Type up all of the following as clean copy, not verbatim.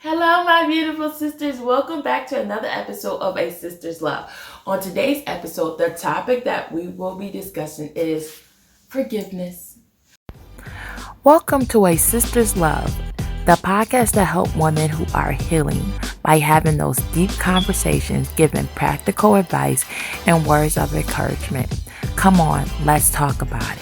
Hello, my beautiful sisters. Welcome back to another episode of A Sister's Love. On today's episode, the topic that we will be discussing is forgiveness. Welcome to A Sister's Love, the podcast that helps women who are healing by having those deep conversations, giving practical advice and words of encouragement. Come on, let's talk about it.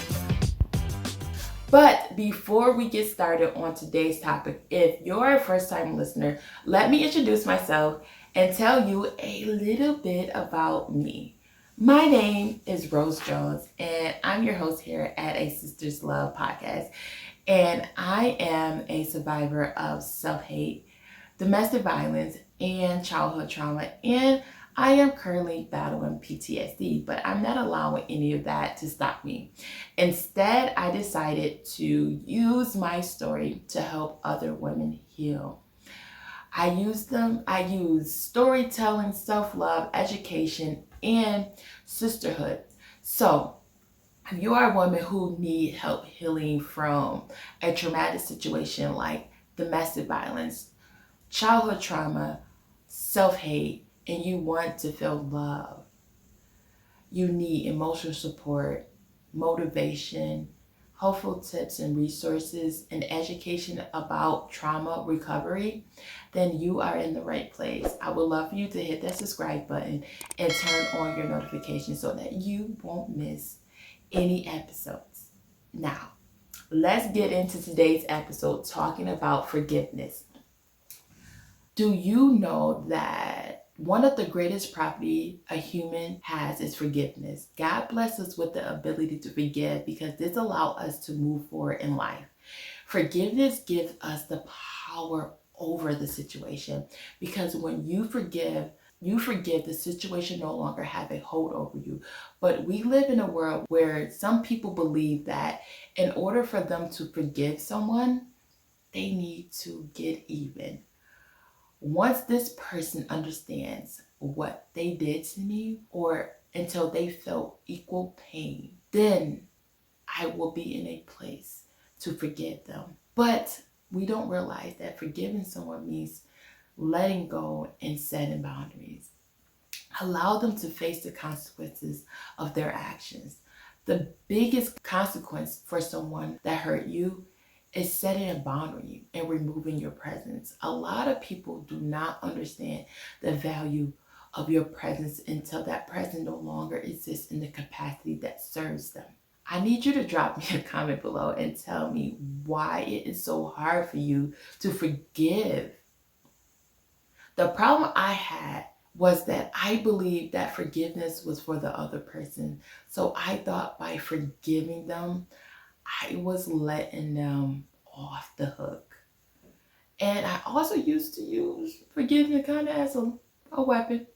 But before we get started on today's topic, if you're a first-time listener, let me introduce myself and tell you a little bit about me. My name is Rose Jones, and I'm your host here at A Sister's Love podcast. And I am a survivor of self-hate, domestic violence, and childhood trauma. And I am currently battling PTSD, but I'm not allowing any of that to stop me. Instead, I decided to use my story to help other women heal. I use storytelling, self-love, education, and sisterhood. So, if you are a woman who need help healing from a traumatic situation like domestic violence, childhood trauma, self-hate, and you want to feel love, you need emotional support, motivation, helpful tips and resources, and education about trauma recovery, then you are in the right place. I would love for you to hit that subscribe button and turn on your notifications so that you won't miss any episodes. Now, let's get into today's episode talking about forgiveness. Do you know that one of the greatest property a human has is forgiveness? God bless us with the ability to forgive because this allows us to move forward in life. Forgiveness gives us the power over the situation because when you forgive, the situation no longer have a hold over you. But we live in a world where some people believe that in order for them to forgive someone, they need to get even. Once this person understands what they did to me or until they felt equal pain, then I will be in a place to forgive them. But we don't realize that forgiving someone means letting go and setting boundaries. Allow them to face the consequences of their actions. The biggest consequence for someone that hurt you is setting a boundary and removing your presence. A lot of people do not understand the value of your presence until that presence no longer exists in the capacity that serves them. I need you to drop me a comment below and tell me why it is so hard for you to forgive. The problem I had was that I believed that forgiveness was for the other person. So I thought by forgiving them, I was letting them off the hook. And I also used to use forgiveness kind of as a weapon.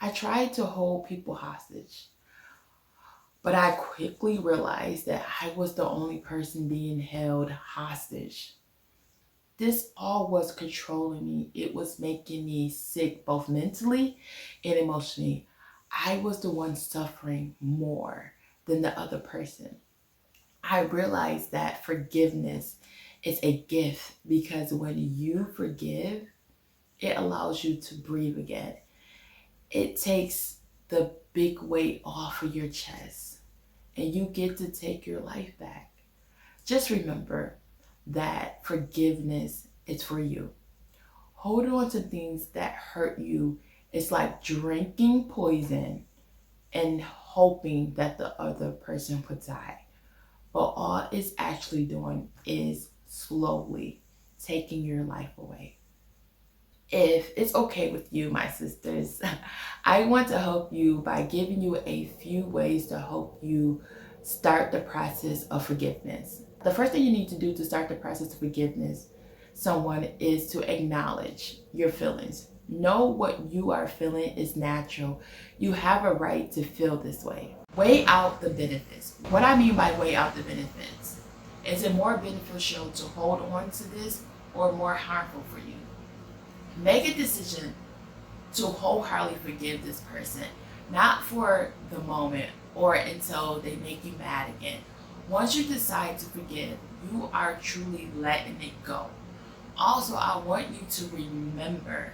I tried to hold people hostage. But I quickly realized that I was the only person being held hostage. This all was controlling me. It was making me sick both mentally and emotionally. I was the one suffering more than the other person. I realized that forgiveness is a gift because when you forgive, it allows you to breathe again. It takes the big weight off of your chest and you get to take your life back. Just remember that forgiveness is for you. Holding on to things that hurt you is like drinking poison and hoping that the other person would die. But all it's actually doing is slowly taking your life away. If it's okay with you, my sisters, I want to help you by giving you a few ways to help you start the process of forgiveness. The first thing you need to do to start the process of forgiveness someone is to acknowledge your feelings. Know what you are feeling is natural. You have a right to feel this way. Weigh out the benefits. What I mean by weigh out the benefits, is it more beneficial to hold on to this or more harmful for you? Make a decision to wholeheartedly forgive this person, not for the moment or until they make you mad again. Once you decide to forgive, you are truly letting it go. Also, I want you to remember,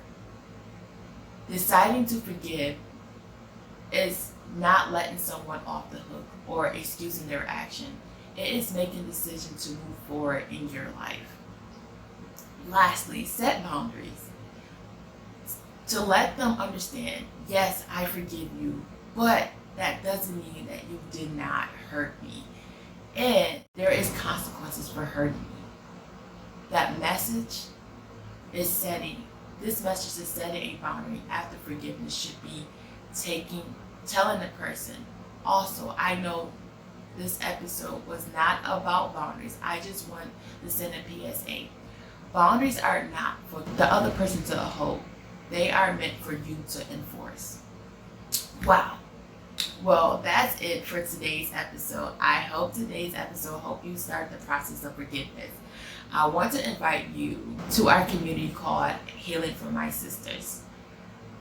deciding to forgive is not letting someone off the hook or excusing their action. It is making a decision to move forward in your life. Lastly, set boundaries. To let them understand, yes, I forgive you, but that doesn't mean that you did not hurt me. And there is consequences for hurting me. That message is setting, this message is setting a boundary after forgiveness should be telling the person. Also, I know this episode was not about boundaries. I just want to send a PSA. Boundaries are not for the other person to uphold. They are meant for you to enforce. Wow. Well, that's it for today's episode. I hope today's episode helped you start the process of forgiveness. I want to invite you to our community called Healing for My Sisters.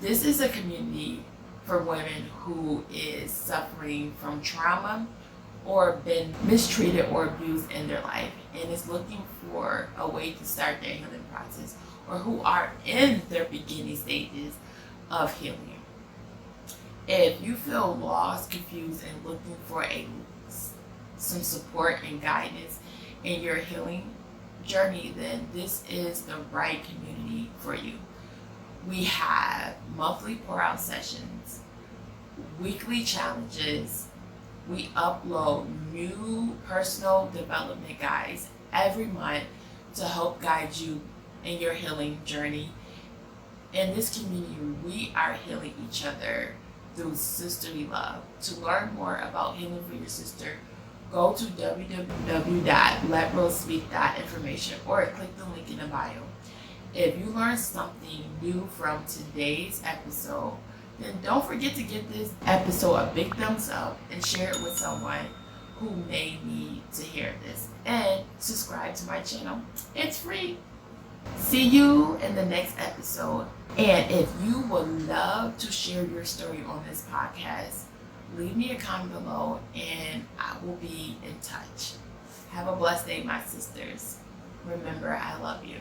This is a community for women who is suffering from trauma or been mistreated or abused in their life and is looking for a way to start their healing process, or who are in their beginning stages of healing. If you feel lost, confused, and looking for some support and guidance in your healing journey, then this is the right community for you. We have monthly pour-out sessions, weekly challenges. We upload new personal development guides every month to help guide you in your healing journey. In this community, we are healing each other through sisterly love. To learn more about healing for your sister, go to www.letrospeak.information or click the link in the bio. If you learned something new from today's episode, then don't forget to give this episode a big thumbs up and share it with someone who may need to hear this. And subscribe to my channel. It's free. See you in the next episode. And if you would love to share your story on this podcast, leave me a comment below and I will be in touch. Have a blessed day, my sisters. Remember, I love you.